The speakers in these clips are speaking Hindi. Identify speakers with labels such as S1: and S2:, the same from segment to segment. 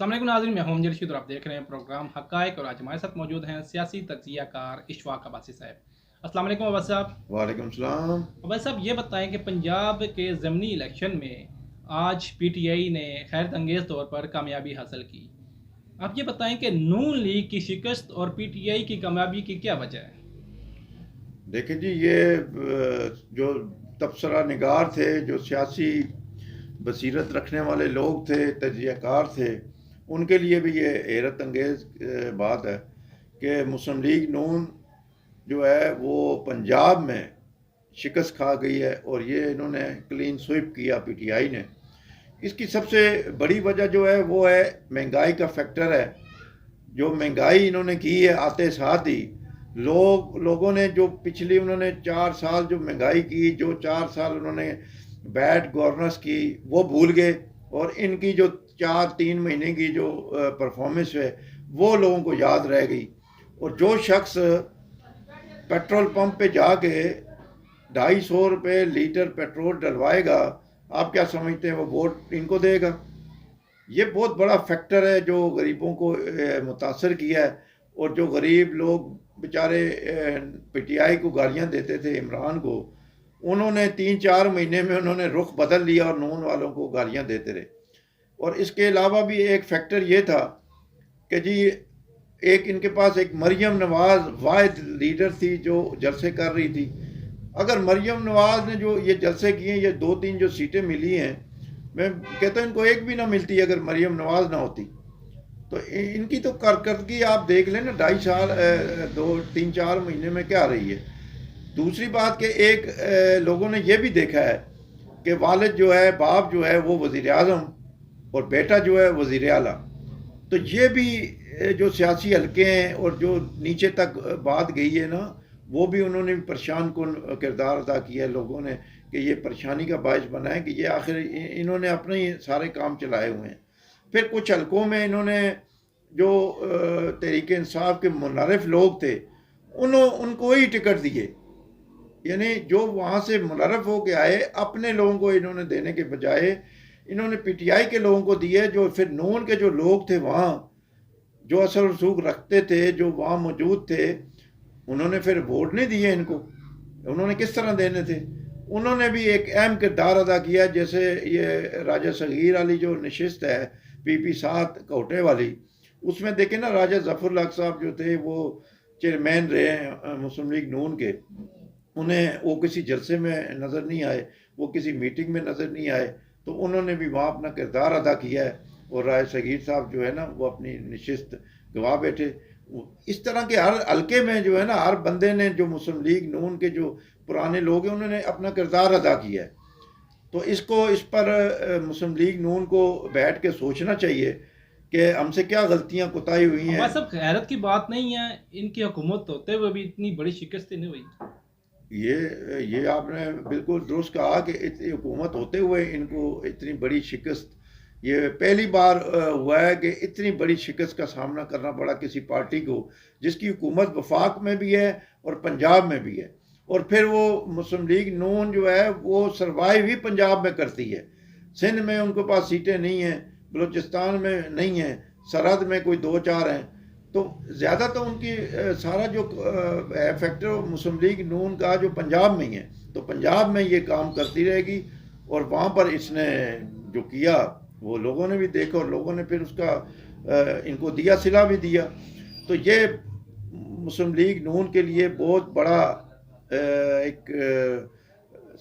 S1: अस्सलाम वालेकुम नाज़रीन, मैं हूं अमजद रशीद और आप देख रहे हैं प्रोग्राम हक़ाइक़। और आज हमारे साथ मौजूद हैं सियासी तज्ज़ियाकार इशफ़ाक़ अब्बासी साहब। अस्सलाम वालेकुम अब्बासी साहब।
S2: वालेकुम सलाम।
S1: अब्बासी साहब, ये बताएं कि पंजाब के ज़मीनी इलेक्शन में आज पीटीआई ने हैरत अंगेज़ तौर पर कामयाबी हासिल की। आप ये बताएं कि नून लीग की शिकस्त और पीटीआई की कामयाबी की क्या वजह है?
S2: देखिए जी, ये जो तबसरा निगार थे, जो सियासी बसीरत रखने वाले लोग थे, तजियाकार थे, उनके लिए भी ये हैरत अंगेज़ बात है कि मुस्लिम लीग नून जो है वो पंजाब में शिकस्त खा गई है और ये इन्होंने क्लीन स्वीप किया पीटीआई ने। इसकी सबसे बड़ी वजह जो है वो है महंगाई का फैक्टर है। जो महंगाई इन्होंने की है आते साथ ही लोगों ने जो पिछली उन्होंने 4 साल जो महंगाई की, जो 4 साल उन्होंने बैड गवर्नेंस की, वो भूल गए। और इनकी जो 4-3 महीने की जो परफॉर्मेंस है वो लोगों को याद रह गई। और जो शख्स पेट्रोल पंप पे जाके 250 रुपये लीटर पेट्रोल डलवाएगा, आप क्या समझते हैं वो वोट इनको देगा? ये बहुत बड़ा फैक्टर है जो गरीबों को मुतासर किया है। और जो गरीब लोग बेचारे पीटीआई को गालियां देते थे, इमरान को, उन्होंने 3-4 महीने में उन्होंने रुख बदल लिया और नून वालों को गालियां देते रहे। और इसके अलावा भी एक फैक्टर ये था कि जी, एक इनके पास एक मरियम नवाज वाहिद लीडर थी जो जलसे कर रही थी। अगर मरियम नवाज ने जो ये जलसे किए, ये 2-3 जो सीटें मिली हैं, मैं कहता हूँ इनको एक भी ना मिलती अगर मरियम नवाज ना होती। तो इनकी तो कारकर्दगी आप देख लें ना, 2.5 साल 2-3-4 महीने में क्या रही है। दूसरी बात कि एक लोगों ने ये भी देखा है कि वालिद जो है, बाप जो है वो वज़ीर आज़म और बेटा जो है वज़ीर आला। तो ये भी जो सियासी हलके हैं और जो नीचे तक बात गई है ना, वो भी उन्होंने भी परेशान कौन किरदार अदा किया है लोगों ने, कि ये परेशानी का बायस बना है कि ये आखिर इन्होंने अपने ही सारे काम चलाए हुए हैं। फिर कुछ हलकों में इन्होंने जो तहरीक इंसाफ के मुनरफ लोग थे उनको ही टिकट दिए। यानी जो वहाँ से मुनरफ होके आए, अपने लोगों को इन्होंने देने के बजाय इन्होंने पीटीआई के लोगों को दिए। जो फिर नून के जो लोग थे वहाँ, जो असर रसूख रखते थे, जो वहाँ मौजूद थे, उन्होंने फिर वोट नहीं दिए इनको। उन्होंने किस तरह देने थे? उन्होंने भी एक अहम किरदार अदा किया। जैसे ये राजा सगीर वाली जो नशिस्त है PP7 कोटे वाली, उसमें देखे ना, राजा जफर लक साहब जो थे वो चेयरमैन रहे हैं मुस्लिम लीग नून के। उन्हें वो किसी जलसे में नज़र नहीं आए, वो किसी मीटिंग में नज़र नहीं आए। तो उन्होंने भी वहाँ अपना किरदार अदा किया है। और राय सगीर साहब जो है ना, वो अपनी नशिस्त गवा बैठे। इस तरह के हर हल्के में जो है ना, हर बंदे ने, जो मुस्लिम लीग नून के जो पुराने लोग हैं, उन्होंने अपना किरदार अदा किया है। तो इस पर मुस्लिम लीग नून को बैठ के सोचना चाहिए कि हमसे क्या गलतियां कोताही हुई हैं।
S1: अब्बासी साहब, हैरत की बात नहीं है, इनकी हुकूमत होते हुए भी इतनी बड़ी शिकस्त नहीं हुई।
S2: ये आपने बिल्कुल दुरुस्त कहा कि इतनी हुकूमत होते हुए इनको इतनी बड़ी शिकस्त, ये पहली बार हुआ है कि इतनी बड़ी शिकस्त का सामना करना पड़ा किसी पार्टी को जिसकी हुकूमत वफाक में भी है और पंजाब में भी है। और फिर वो मुस्लिम लीग नून जो है वो सर्वाइव ही पंजाब में करती है। सिंध में उनके पास सीटें नहीं हैं, बलूचिस्तान में नहीं हैं, सरहद में कोई 2-4 हैं। तो ज़्यादा तो उनकी सारा जो फैक्टर मुस्लिम लीग नून का जो पंजाब में ही है, तो पंजाब में ये काम करती रहेगी। और वहाँ पर इसने जो किया वो लोगों ने भी देखा और लोगों ने फिर उसका इनको दिया, सिला भी दिया। तो ये मुस्लिम लीग नून के लिए बहुत बड़ा एक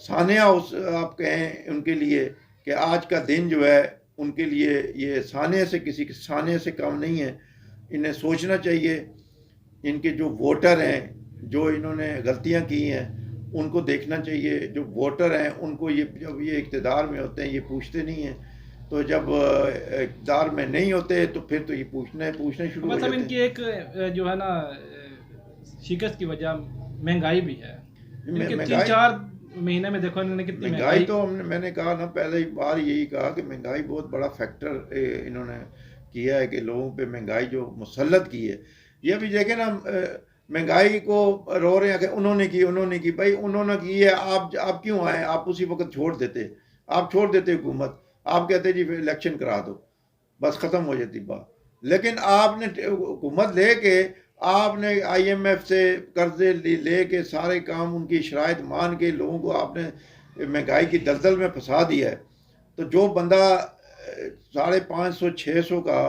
S2: सानिया उस आप कहें उनके लिए, कि आज का दिन जो है उनके लिए ये साने से किसी के साने से कम नहीं है। इन्हें सोचना चाहिए, इनके जो वोटर हैं, जो इन्होंने गलतियां की हैं, उनको देखना चाहिए। जो वोटर हैं उनको ये, जब ये इक़्तिदार में होते हैं, ये पूछते नहीं हैं। तो जब इक़्तिदार में नहीं होते तो फिर तो ये पूछने शुरू हो
S1: मतलब
S2: जाते
S1: इनकी
S2: हैं।
S1: एक जो है ना शिकस्त की वजह महंगाई भी है। इनके तीन
S2: महंगाई
S1: चार महीने में देखो इन्होंने कितनी
S2: महंगाई
S1: महंगाई।
S2: तो मैंने कहा ना, पहले ही बार यही कहा कि महंगाई बहुत बड़ा फैक्टर इन्होंने किया है, कि लोगों पे महंगाई जो मुसल्लत की है। ये भी देखें ना, महंगाई को रो रहे हैं कि उन्होंने की। भाई उन्होंने की है, आप क्यों आए? आप उसी वक्त छोड़ देते, आप छोड़ देते हुकूमत, आप कहते जी इलेक्शन करा दो। बस ख़त्म हो जाती बात। लेकिन आपने हुकूमत लेके आपने IMF से कर्जे ले के सारे काम उनकी शराइत मान के लोगों को आपने महंगाई की दलदल में फंसा दिया है। तो जो बंदा 550-600 का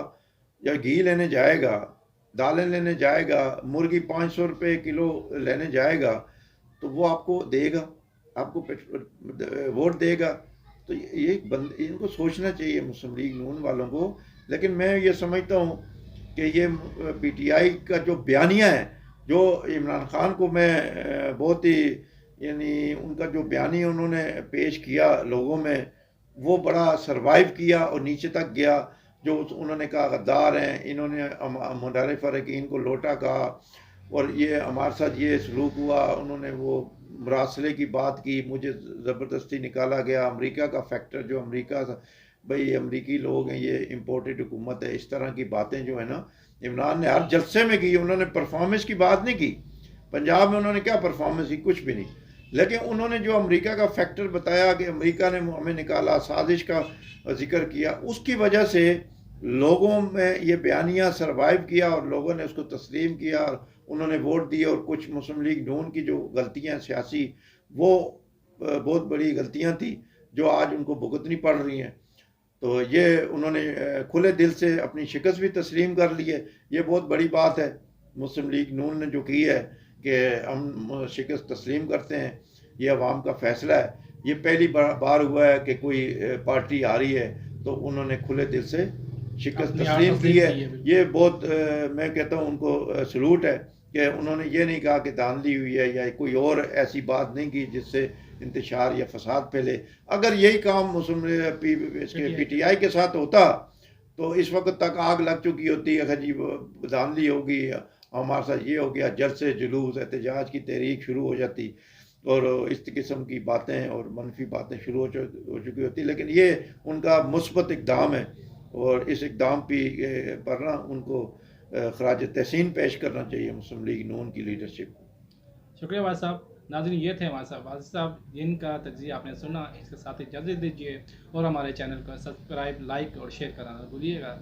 S2: या घी लेने जाएगा, दालें लेने जाएगा, मुर्गी 500 रुपये किलो लेने जाएगा, तो वो आपको देगा, आपको वोट देगा। तो ये इनको सोचना चाहिए मुस्लिम लीग नून वालों को। लेकिन मैं ये समझता हूँ कि ये PTI का जो बयानिया है, जो इमरान खान को मैं बहुत ही यानी उनका जो बयानिया उन्होंने पेश किया लोगों में, वो बड़ा सरवाइव किया और नीचे तक गया। जो उन्होंने कहा गद्दार हैं, इन्होंने मुदारिफ अरकान को लोटा कहा और ये हमारे साथ ये सलूक हुआ, उन्होंने वो मुरासले की बात की, मुझे ज़बरदस्ती निकाला गया, अमेरिका का फैक्टर जो अमेरिका भाई अमरीकी लोग हैं, ये इम्पोर्टेड हुकूमत है, इस तरह की बातें जो है ना इमरान ने हर जलसे में की। उन्होंने परफॉर्मेंस की बात नहीं की, पंजाब में उन्होंने क्या परफॉर्मेंस की, कुछ भी नहीं। लेकिन उन्होंने जो अमेरिका का फैक्टर बताया कि अमेरिका ने हमें निकाला, साजिश का जिक्र किया, उसकी वजह से लोगों में ये बयानिया सरवाइव किया और लोगों ने उसको तस्लीम किया और उन्होंने वोट दिए। और कुछ मुस्लिम लीग नून की जो गलतियां सियासी, वो बहुत बड़ी गलतियां थी जो आज उनको भुगतनी पड़ रही हैं। तो ये उन्होंने खुले दिल से अपनी शिकस्त भी तस्लीम कर ली है। ये बहुत बड़ी बात है मुस्लिम लीग नून ने जो की है कि हम शिकस्त तस्लीम करते हैं, ये अवाम का फैसला है। ये पहली बार हुआ है कि कोई पार्टी आ रही है तो उन्होंने खुले दिल से शिकस्त तस्लीम की है। ये बहुत मैं कहता हूँ उनको सलूट है कि उन्होंने ये नहीं कहा कि धांधली हुई है या कोई और ऐसी बात नहीं की जिससे इंतशार या फसाद फैले। अगर यही काम मुस्लिम PTI के साथ होता तो इस वक्त तक आग लग चुकी होती। अगर जी धांधली होगी, हमारे साथ ये हो गया, जलसे जुलूस एहतजाज की तहरीक शुरू हो जाती और इस किस्म की बातें और मनफी बातें शुरू हो चुकी होती। लेकिन ये उनका मुस्बत इक़दाम है और इस इक़दाम पर ना उनको खराज तहसीन पेश करना चाहिए मुस्लिम लीग नून की लीडरशिप को।
S1: शुक्रिया वाज साहब। नाज़रीन, ये थे हमारे साहब वाज साहब जिनका तज्ज़िया आपने सुना। इसके साथ इजाज़त दीजिए और हमारे चैनल को सब्सक्राइब, लाइक और शेयर करना भूलिएगा।